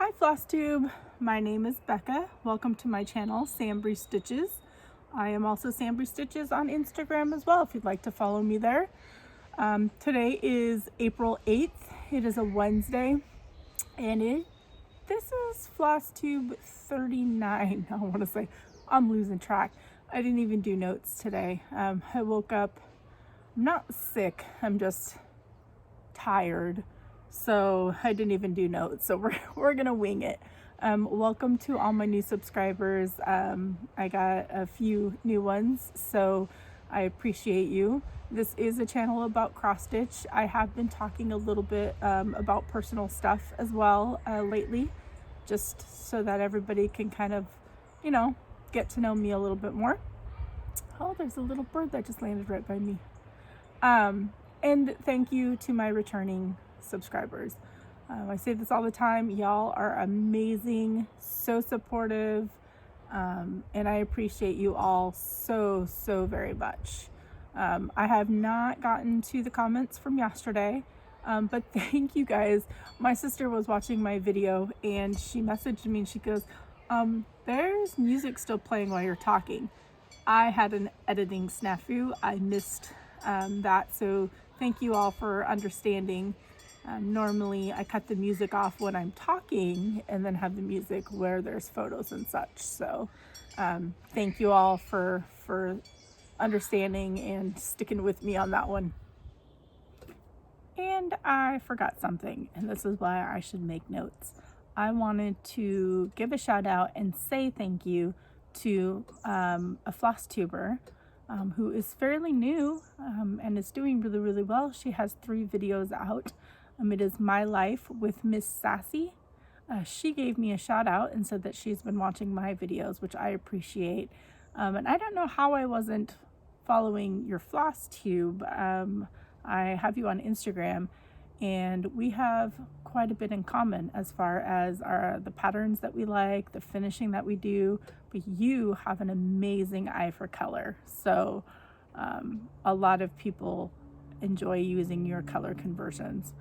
Hi Flosstube, my name is Becca. Welcome to my channel, SamBrie Stitches. I am also SamBrie Stitches on Instagram as well if you'd like to follow me there. Today is April 8th. It is a Wednesday and this is Flosstube 39. I want to say, I'm losing track. I didn't even do notes today. I woke up, I'm not sick, I'm just tired. So I didn't even do notes, so we're gonna wing it. Welcome to all my new subscribers. I got a few new ones, so I appreciate you. This is a channel about cross stitch. I have been talking a little bit about personal stuff as well lately, just so that everybody can kind of, you know, get to know me a little bit more. Oh, there's a little bird that just landed right by me. And thank you to my returning subscribers. I say this all the time, y'all are amazing, so supportive, and I appreciate you all so very much. I have not gotten to the comments from yesterday, but thank you guys. My sister was watching my video and she messaged me and she goes, there's music still playing while you're talking. I had an editing snafu. I missed that, so thank you all for understanding. Normally I cut the music off when I'm talking and then have the music where there's photos and such. So thank you all for understanding and sticking with me on that one. And I forgot something, and this is why I should make notes. I wanted to give a shout out and say thank you to a Flosstuber who is fairly new and is doing really well. She has 3 videos out. It is Mylifewithmisssassy. She gave me a shout out and said that she's been watching my videos, which I appreciate. And I don't know how I wasn't following your Flosstube. I have you on Instagram and we have quite a bit in common as far as the patterns that we like, the finishing that we do, but you have an amazing eye for color. So a lot of people enjoy using your color conversions.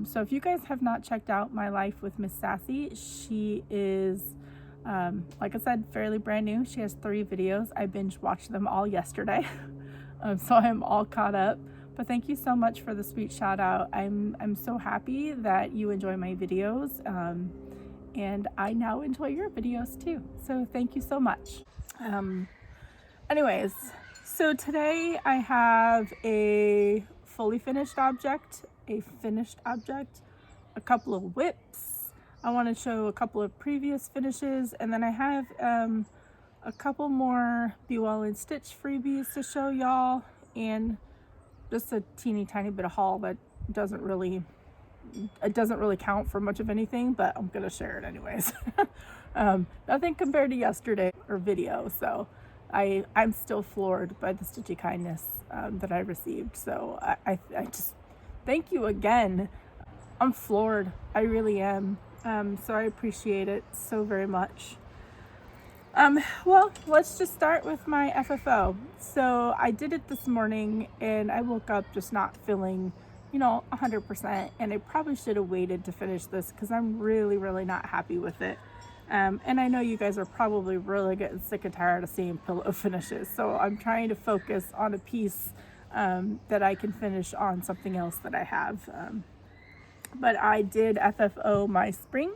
So if you guys have not checked out Mylifewithmisssassy, she is, like I said, fairly brand new. She has 3 videos. I binge watched them all yesterday. So I'm all caught up. But thank you so much for the sweet shout out. I'm so happy that you enjoy my videos, and I now enjoy your videos too. So thank you so much. Anyways, so today I have a fully finished object, a finished object, a couple of whips. I want to show a couple of previous finishes, and then I have a couple more Be Well and Stitch freebies to show y'all, and just a teeny tiny bit of haul that doesn't really count for much of anything, but I'm gonna share it anyways. Nothing compared to yesterday or video, so I'm still floored by the stitchy kindness that I received. So I just thank you again. I'm floored, I really am. So I appreciate it so very much. Well, let's just start with my FFO. So I did it this morning and I woke up just not feeling, 100%, and I probably should have waited to finish this because I'm really not happy with it. And I know you guys are probably really getting sick and tired of seeing pillow finishes. So I'm trying to focus on a piece that I can finish on something else that I have. But I did FFO my spring.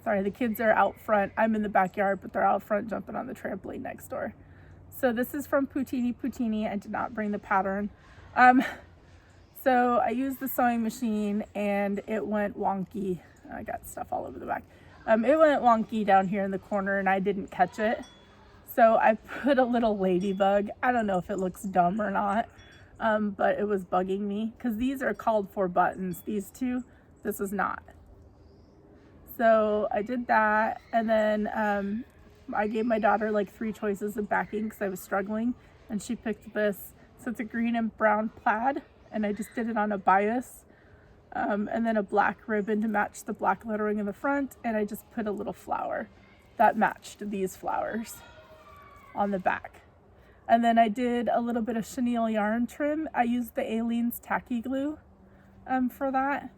Sorry, the kids are out front. I'm in the backyard, but they're out front jumping on the trampoline next door. So this is from Poutini. I did not bring the pattern. So I used the sewing machine and it went wonky. I got stuff all over the back. It went wonky down here in the corner and I didn't catch it. So I put a little ladybug. I don't know if it looks dumb or not, but it was bugging me because these are called for buttons. These two, this is not. So I did that, and then I gave my daughter like 3 choices of backing because I was struggling, and she picked this. So it's a green and brown plaid, and I just did it on a bias, and then a black ribbon to match the black lettering in the front, and I just put a little flower that matched these flowers on the back. And then I did a little bit of chenille yarn trim. I used the Aleene's tacky glue for that.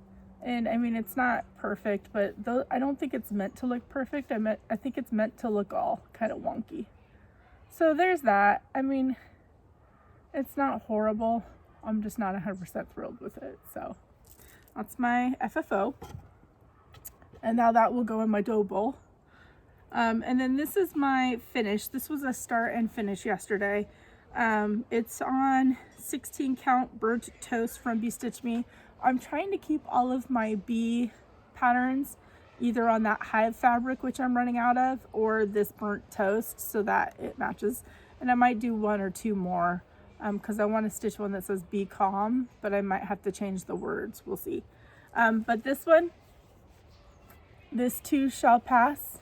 And I mean, it's not perfect, but I don't think it's meant to look perfect. I think it's meant to look all kind of wonky. So there's that. I mean, it's not horrible. I'm just not 100% thrilled with it. So that's my FFO. And now that will go in my dough bowl. And then this is my finish. This was a start and finish yesterday. It's on 16 count burnt toast from Bee Stitch Me. I'm trying to keep all of my bee patterns either on that hive fabric, which I'm running out of, or this burnt toast so that it matches. And I might do one or two more because I want to stitch one that says be calm, but I might have to change the words. We'll see. But this one, this too shall pass.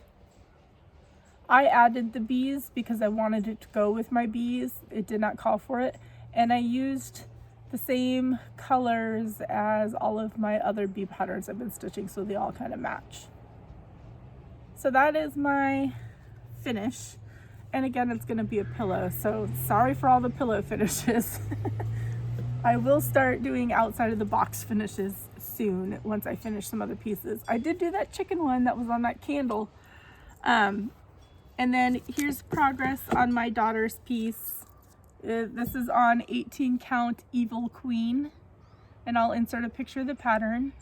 I added the bees because I wanted it to go with my bees. It did not call for it. And I used the same colors as all of my other bee patterns I've been stitching, so they all kind of match. So that is my finish. And again, it's going to be a pillow, so sorry for all the pillow finishes. I will start doing outside of the box finishes soon once I finish some other pieces. I did do that chicken one that was on that candle. And then here's progress on my daughter's piece. This is on 18 count Evil Queen, and I'll insert a picture of the pattern.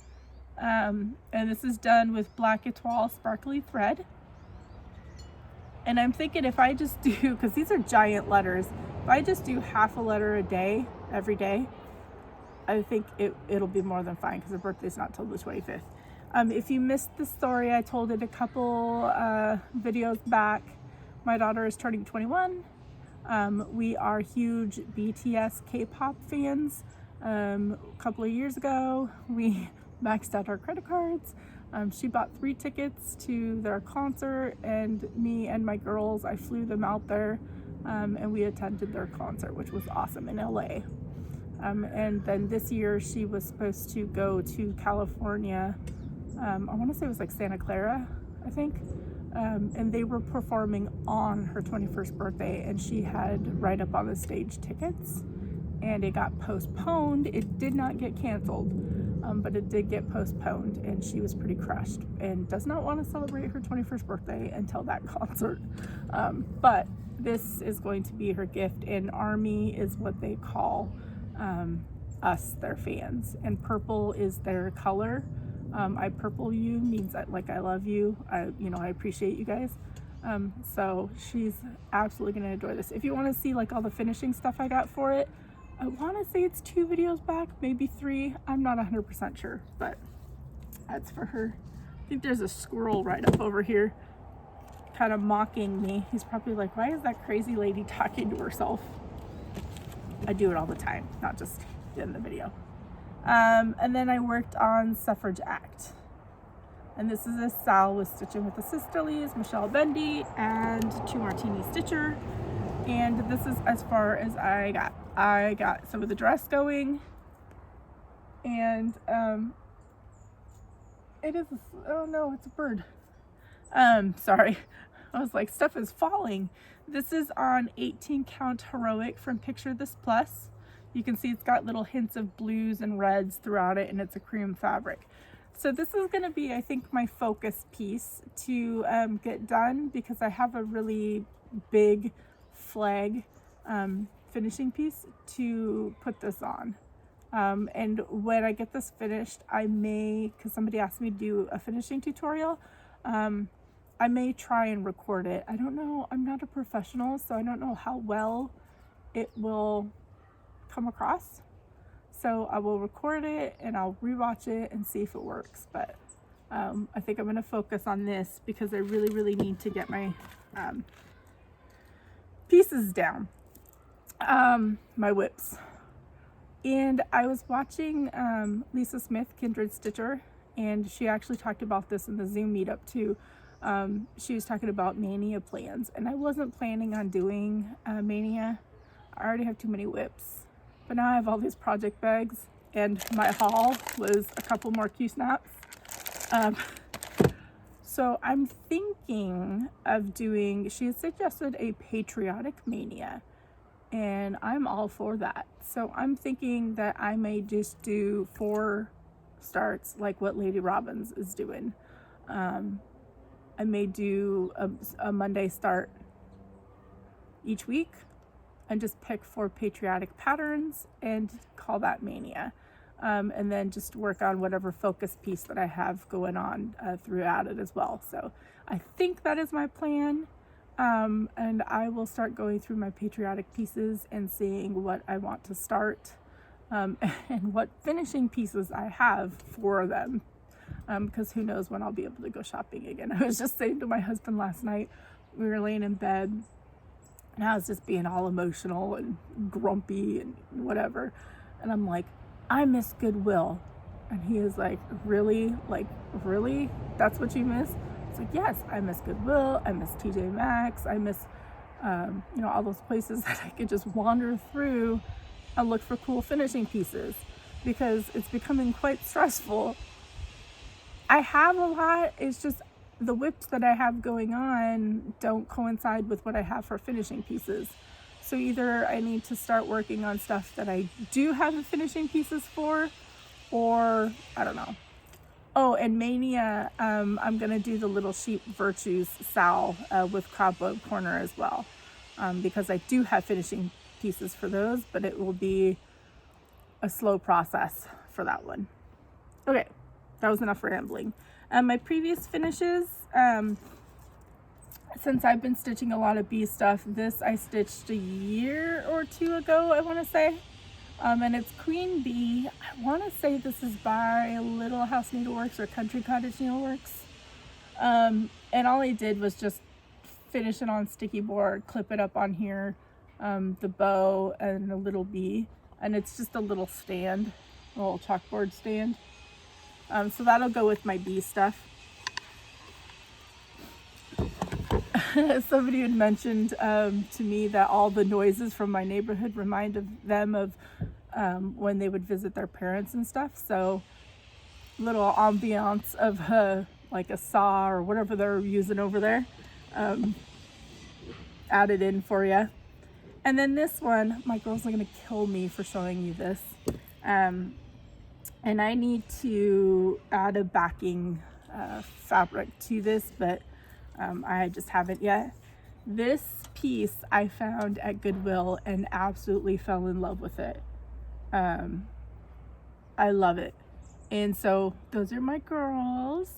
And this is done with black etoile sparkly thread. And I'm thinking if I just do, because these are giant letters, if I just do half a letter a day, every day, I think it'll be more than fine because her birthday's not till the 25th. If you missed the story, I told it a couple videos back. My daughter is turning 21. We are huge BTS K-pop fans. A couple of years ago, we maxed out our credit cards. She bought 3 tickets to their concert, and me and my girls, I flew them out there, and we attended their concert, which was awesome in LA. And then this year she was supposed to go to California. I want to say it was like Santa Clara, I think. And they were performing on her 21st birthday, and she had right up on the stage tickets, and it got postponed. It did not get canceled, but it did get postponed, and she was pretty crushed and does not want to celebrate her 21st birthday until that concert. But this is going to be her gift, and ARMY is what they call us, their fans, and purple is their color. I purple you means that, like, I love you. I appreciate you guys. So she's absolutely gonna adore this. If you want to see like all the finishing stuff I got for it, I want to say it's 2 videos back, maybe 3. I'm not 100% sure, but that's for her. I think there's a squirrel right up over here kind of mocking me. He's probably like, why is that crazy lady talking to herself? I do it all the time, not just in the video. And then I worked on Suffrage Act. And this is a Sal with Stitching with the Sisterlies, Michelle Bendy, and 2 Martini Stitcher. And this is as far as I got. I got some of the dress going, and it is, oh no, it's a bird. Sorry. I was like, stuff is falling. This is on 18 count Heroic from Picture This Plus. You can see it's got little hints of blues and reds throughout it, and it's a cream fabric. So this is going to be, I think, my focus piece to get done, because I have a really big flag finishing piece to put this on. And when I get this finished, I may, because somebody asked me to do a finishing tutorial, I may try and record it. I don't know. I'm not a professional, so I don't know how well it will come across. So I will record it and I'll rewatch it and see if it works. But I think I'm going to focus on this because I really need to get my pieces down, my whips. And I was watching Lisa Smith, Kindred Stitcher, and she actually talked about this in the Zoom meetup too. She was talking about Mania plans, and I wasn't planning on doing Mania. I already have too many whips, but now I have all these project bags, and my haul was a couple more Q-snaps. So I'm thinking of doing, she has suggested a patriotic Mania, and I'm all for that. So I'm thinking that I may just do 4 starts, like what Lady Robbins is doing. I may do a Monday start each week and just pick 4 patriotic patterns and call that Mania. And then just work on whatever focus piece that I have going on throughout it as well. So I think that is my plan. And I will start going through my patriotic pieces and seeing what I want to start and what finishing pieces I have for them. Because who knows when I'll be able to go shopping again. I was just saying to my husband last night, we were laying in bed and I was just being all emotional and grumpy and whatever. And I'm like, I miss Goodwill. And he is like, really? Like, really? That's what you miss? It's like, yes, I miss Goodwill. I miss TJ Maxx. I miss, all those places that I could just wander through and look for cool finishing pieces, because it's becoming quite stressful. I have a lot. It's just the whips that I have going on don't coincide with what I have for finishing pieces. So either I need to start working on stuff that I do have the finishing pieces for, or I don't know. Oh, and Mania, I'm going to do the Little Sheep Virtues Sal with Cobweb Corner as well, because I do have finishing pieces for those, but it will be a slow process for that one. Okay, that was enough rambling. My previous finishes, since I've been stitching a lot of bee stuff, this I stitched a year or 2 ago, I want to say. And it's Queen Bee. I want to say this is by Little House Needleworks or Country Cottage Needleworks. And all I did was just finish it on sticky board, clip it up on here, the bow and a little bee. And it's just a little stand, a little chalkboard stand. So that'll go with my bee stuff. Somebody had mentioned to me that all the noises from my neighborhood remind them of when they would visit their parents and stuff. So little ambiance of like a saw or whatever they're using over there, added in for you. And then this one, my girls are gonna kill me for showing you this. And I need to add a backing fabric to this, but I just haven't yet. This piece I found at Goodwill and absolutely fell in love with it. I love it. And so those are my girls.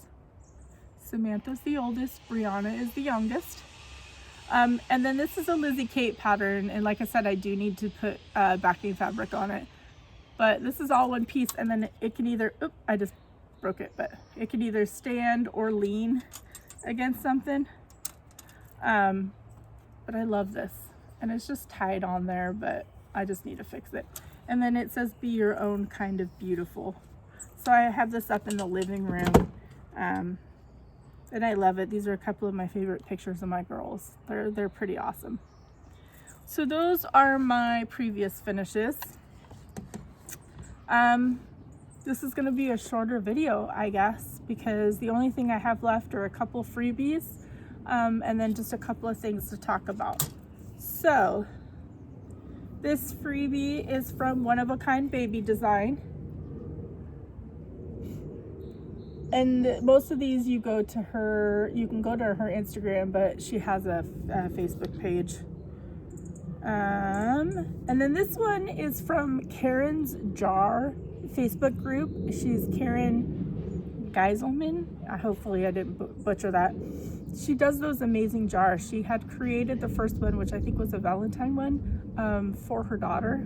Samantha's the oldest, Brianna is the youngest. And then this is a Lizzie Kate pattern, and like I said, I do need to put backing fabric on it. But this is all one piece, and then it can either, I just broke it, but it can either stand or lean against something. But I love this, and it's just tied on there, but I just need to fix it. And then it says be your own kind of beautiful. So I have this up in the living room, and I love it. These are a couple of my favorite pictures of my girls. They're pretty awesome. So those are my previous finishes. This is going to be a shorter video, I guess, because the only thing I have left are a couple freebies, and then just a couple of things to talk about. So this freebie is from One of a Kind Baby Design. And most of these you can go to her Instagram, but she has a Facebook page. And then this one is from Karen's Jar Facebook group. She's Karen Geiselman. Hopefully I didn't butcher that. She does those amazing jars. She had created the first one, which I think was a Valentine one, for her daughter,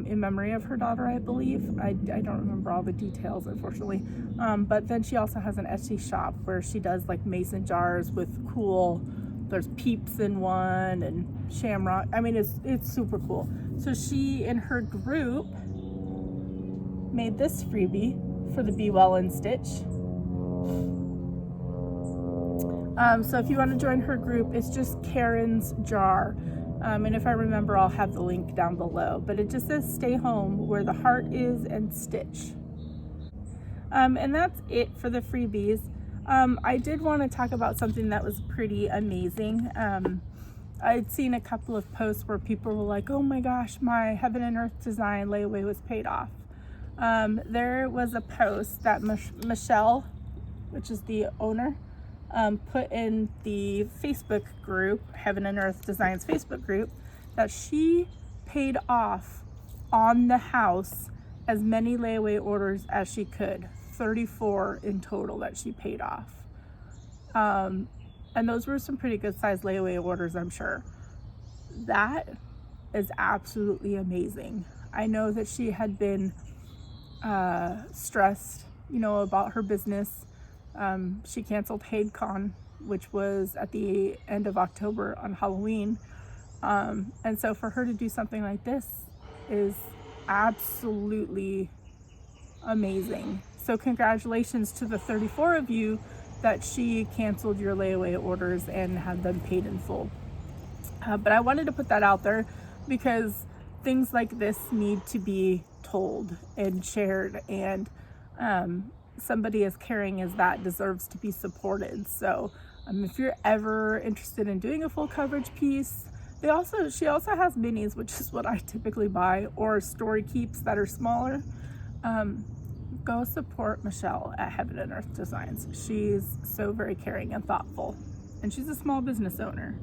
in memory of her daughter, I believe. I don't remember all the details, unfortunately. But then she also has an Etsy shop where she does like mason jars with cool, there's peeps in one and shamrock. I mean, it's super cool. So she, in her group, made this freebie for the Be Well and Stitch. So if you want to join her group, it's just Karen's Jar. And if I remember, I'll have the link down below. But it just says stay home where the heart is and stitch. And that's it for the freebies. I did want to talk about something that was pretty amazing. I'd seen a couple of posts where people were like, oh my gosh, my Heaven and Earth design layaway was paid off. There was a post that Michelle, which is the owner, put in the Facebook group, Heaven and Earth Designs Facebook group, that she paid off on the house as many layaway orders as she could. 34 in total that she paid off. And those were some pretty good sized layaway orders, I'm sure. That is absolutely amazing. I know that she had been stressed, you know, about her business. She canceled HadeCon, which was at the end of October on Halloween. And so for her to do something like this is absolutely amazing. So congratulations to the 34 of you that she canceled your layaway orders and had them paid in full. But I wanted to put that out there because things like this need to be told and shared, and somebody as caring as that deserves to be supported. So if you're ever interested in doing a full coverage piece, she also has minis, which is what I typically buy, or story keeps that are smaller. Go support Michelle at Heaven and Earth Designs. She's so very caring and thoughtful, and she's a small business owner.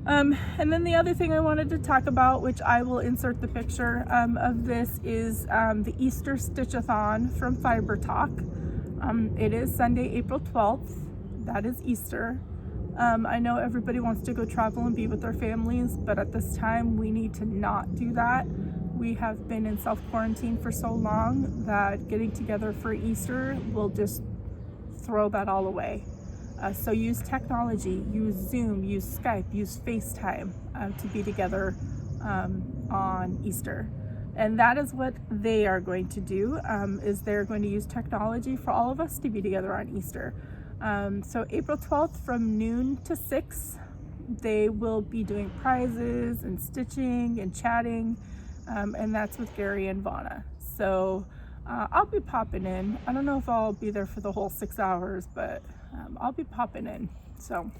And then the other thing I wanted to talk about, which I will insert the picture of this, is the Easter Stitch-a-thon from Fiber Talk. It is Sunday, April 12th. That is Easter. I know everybody wants to go travel and be with their families, but at this time we need to not do that. We have been in self-quarantine for so long that getting together for Easter will just throw that all away. So use technology, use Zoom, use Skype, use FaceTime to be together on Easter. And that is what they are going to do, is they're going to use technology for all of us to be together on Easter. So April 12th from noon to 6, they will be doing prizes and stitching and chatting, and that's with Gary and Vonna. So I'll be popping in. I don't know if I'll be there for the whole 6 hours, but I'll be popping in. So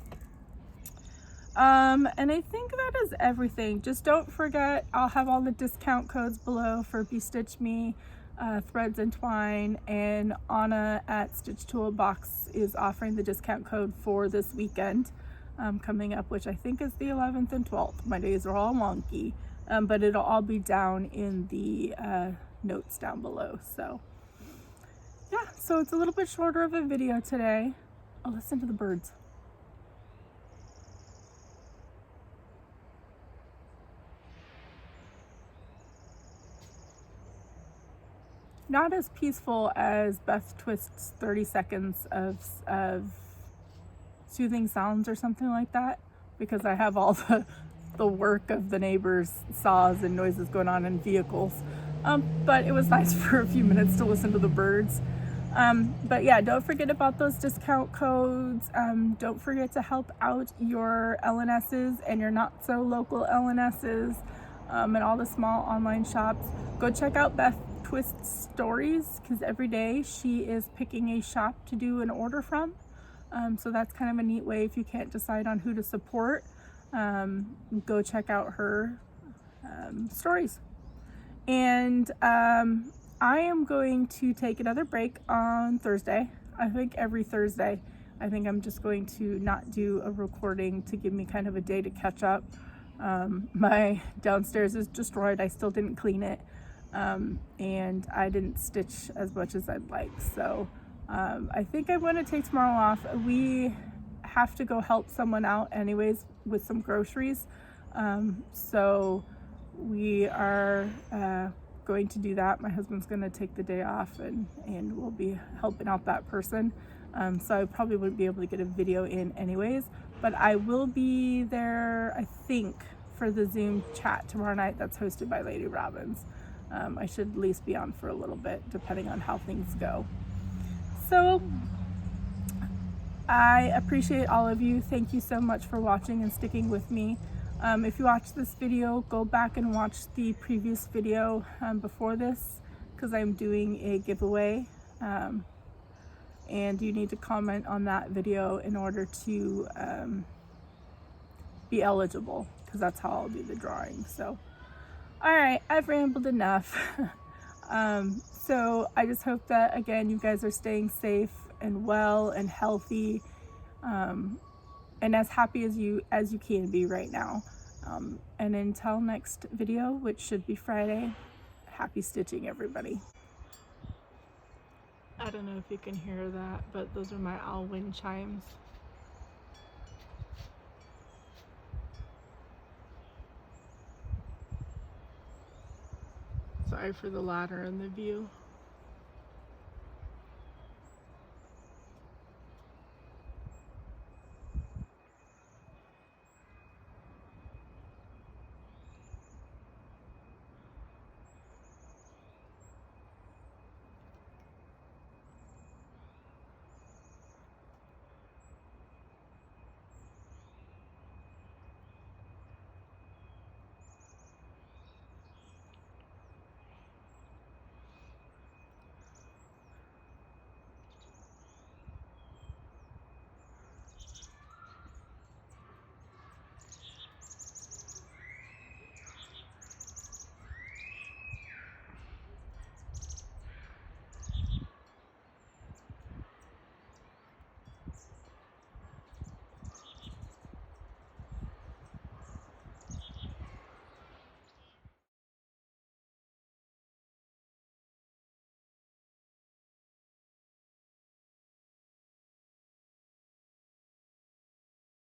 and I think that is everything. Just don't forget, I'll have all the discount codes below for Be Stitch Me, Threads and Twine, and Anna at StitchToolBox is offering the discount code for this weekend coming up, which I think is the 11th and 12th. My days are all wonky, but it'll all be down in the notes down below. So yeah, so it's a little bit shorter of a video today. Oh, listen to the birds. Not as peaceful as Beth Twist's 30 seconds of soothing sounds or something like that, because I have all the work of the neighbors' saws and noises going on in vehicles. But it was nice for a few minutes to listen to the birds. But yeah, don't forget about those discount codes. Don't forget to help out your LNSs and your not so local LNSs, and all the small online shops. Go check out Beth Twist's stories, because every day she is picking a shop to do an order from. So that's kind of a neat way if you can't decide on who to support. Go check out her stories. And I am going to take another break on Thursday. I think every Thursday. I think I'm just going to not do a recording to give me kind of a day to catch up. My downstairs is destroyed. I still didn't clean it. And I didn't stitch as much as I'd like. So I think I'm going to take tomorrow off. We have to go help someone out anyways with some groceries. So we are going to do that. My husband's going to take the day off, and we'll be helping out that person. So I probably wouldn't be able to get a video in anyways, but I will be there, I think, for the Zoom chat tomorrow night that's hosted by Lady Robbins. I should at least be on for a little bit, depending on how things go. So I appreciate all of you. Thank you so much for watching and sticking with me. If you watched this video, go back and watch the previous video before this, because I'm doing a giveaway, and you need to comment on that video in order to be eligible, because that's how I'll do the drawing. So all right, I've rambled enough. So I just hope that, again, you guys are staying safe and well and healthy, and as happy as you can be right now. And until next video, which should be Friday, happy stitching, everybody. I don't know if you can hear that, but those are my owl wind chimes. Sorry for the ladder and the view.